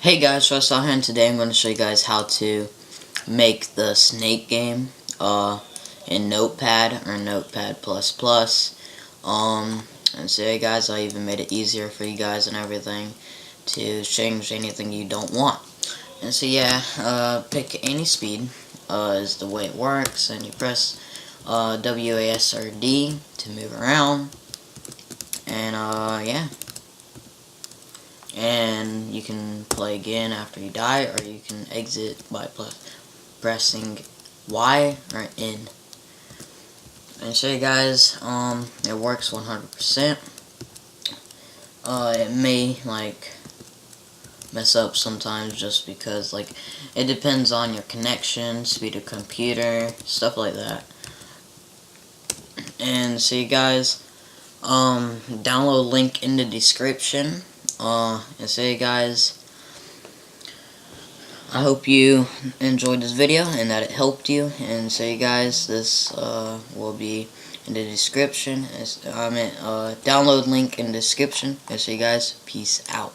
Hey guys, Russell here, and today I'm going to show you guys how to make the snake game in Notepad or Notepad++. And so hey guys, I even made it easier for you guys and everything to change anything you don't want. And so yeah, pick any speed is the way it works, and you press WASD to move around, and yeah. And you can play again after you die, or you can exit by pressing Y or N. And show you guys, it works 100%. It may mess up sometimes just because it depends on your connection, speed of computer, stuff like that. And so you guys, download link in the description. And so you guys, I hope you enjoyed this video and that it helped you. And so you guys, this will be in the description. Download link in the description. And so you guys, peace out.